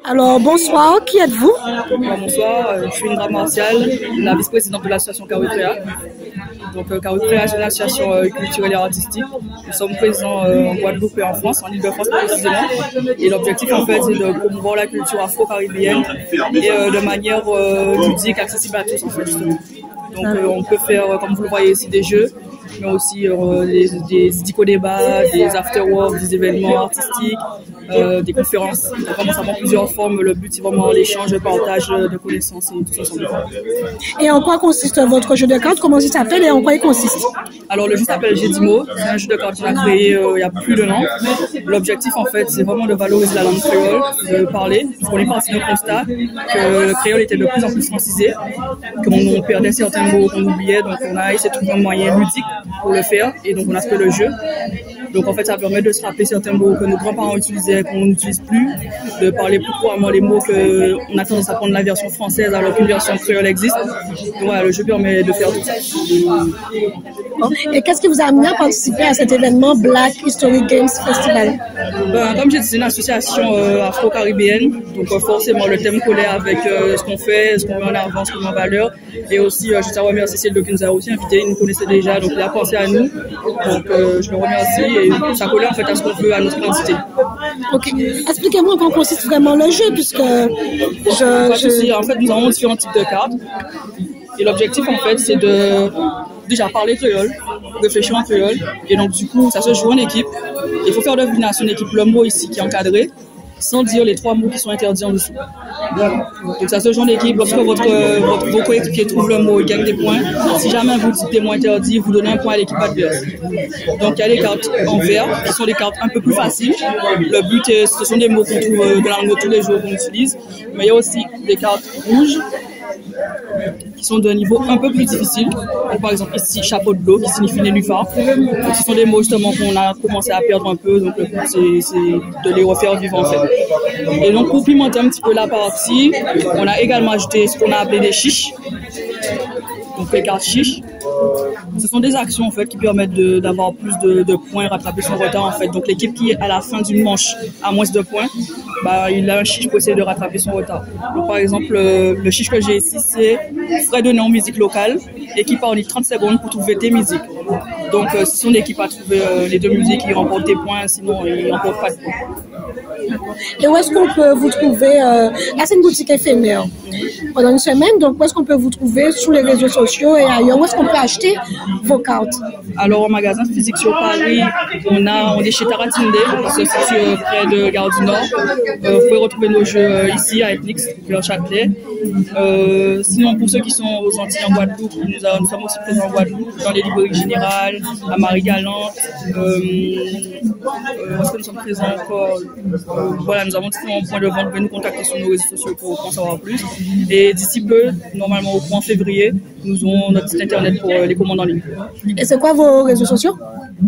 Alors, bonsoir, qui êtes-vous? Bonsoir, je suis Indra Martial, la vice-présidente de l'association Carocréa. Donc, Carocréa, c'est une association culturelle et artistique. Nous sommes présents en Guadeloupe et en France, en Île-de-France précisément. Et l'objectif, en fait, c'est de promouvoir la culture afro-caribéenne et de manière ludique, accessible à tous, en fait. Donc, on peut faire, comme vous le voyez ici, des jeux, mais aussi des dico-débats, des after-work, des événements artistiques, des conférences. Donc, vraiment, ça prend plusieurs formes. Le but, c'est vraiment l'échange, le partage de connaissances et tout ça. Et en quoi consiste votre jeu de cartes? Comment il s'appelle et en quoi il consiste? Alors, le jeu s'appelle Gédimo. C'est un jeu de cartes qu'on a créé il y a plus d'un an. L'objectif, en fait, c'est vraiment de valoriser la langue créole, de parler. On est parti d'un constat que le créole était de plus en plus francisé, qu'on perdait certains mots qu'on oubliait. Donc, on a essayé de trouver un moyen ludique pour le faire. Et donc, on a fait le jeu. Donc, en fait, ça permet de se rappeler certains mots que nos grands-parents utilisaient, qu'on n'utilise plus, de parler plus couramment les mots qu'on a tendance à prendre la version française alors qu'une version créole existe. Donc, voilà, le jeu permet de faire tout ça. Et qu'est-ce qui vous a amené à participer à cet événement Black History Games Festival? Comme j'ai dit, c'est une association afro-caribéenne. Donc, forcément, le thème collait avec ce qu'on fait, ce qu'on met en avant, ce qu'on met en valeur. Et aussi, je tiens à remercier Cécile qui nous a aussi invités. Il nous connaissait déjà, donc il a pensé à nous. Donc, je le remercie. Et ça collait en fait à ce qu'on veut, à notre identité. Ok. Expliquez-moi en quoi consiste vraiment le jeu, puisque En fait, nous avons différents types de cartes. Et l'objectif, en fait, c'est de déjà parler créole, réfléchir en créole. Et donc, du coup, ça se joue en équipe. Il faut faire deviner à son équipe le mot ici qui est encadré, sans dire les 3 mots qui sont interdits en dessous. Donc, ça se joue en équipe. Lorsque vos coéquipiers trouvent le mot, ils gagnent des points. Si jamais vous dites des mots interdits, vous donnez un point à l'équipe adverse. Donc, il y a les cartes en vert, qui sont des cartes un peu plus faciles. Le but, ce sont des mots qu'on trouve dans la langue de tous les jours qu'on utilise. Mais il y a aussi des cartes rouges, qui sont d'un niveau un peu plus difficile. Donc, par exemple, ici, chapeau de l'eau, qui signifie nénuphar. Donc, ce sont des mots justement qu'on a commencé à perdre un peu. Donc, le but, c'est de les refaire vivre en fait. Et donc, pour pimenter un petit peu la partie, on a également ajouté ce qu'on a appelé des chiches. Donc, les cartes chiches. Ce sont des actions en fait qui permettent d'avoir plus de points, rattraper son retard en fait. Donc l'équipe qui à la fin d'une manche a moins de points, il a un chiche pour essayer de rattraper son retard. Donc par exemple le chiche que j'ai ici c'est frais donné en musique locale et qui parle 30 secondes pour trouver tes musiques. Donc si son équipe a trouvé les 2 musiques, il remporte des points, sinon il remporte pas de points. Et où est-ce qu'on peut vous trouver? Là, c'est une boutique éphémère pendant une semaine. Donc, où est-ce qu'on peut vous trouver sur les réseaux sociaux et ailleurs? Où est-ce qu'on peut acheter vos cartes? Alors, au magasin physique sur Paris, on est chez Taratinde, qui se situe près de Gare du Nord. Vous pouvez retrouver nos jeux ici à Ethnix, vers Châtelet. Sinon, pour ceux qui sont aux Antilles en Guadeloupe, nous sommes aussi présents en Guadeloupe, dans les librairies générales, à Marie-Galante. Est-ce que nous sommes présents encore? Voilà, nous avons différents points de vente. Vous pouvez nous contacter sur nos réseaux sociaux pour en savoir plus. Et d'ici peu, normalement au courant février, nous aurons notre site internet pour les commandes en ligne. Et c'est quoi vos réseaux sociaux?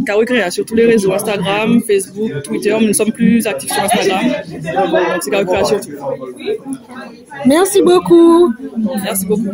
Carocréa sur tous les réseaux, Instagram, Facebook, Twitter. Mais nous sommes plus actifs sur Instagram. Donc c'est Carocréa surtout. Merci beaucoup. Merci beaucoup.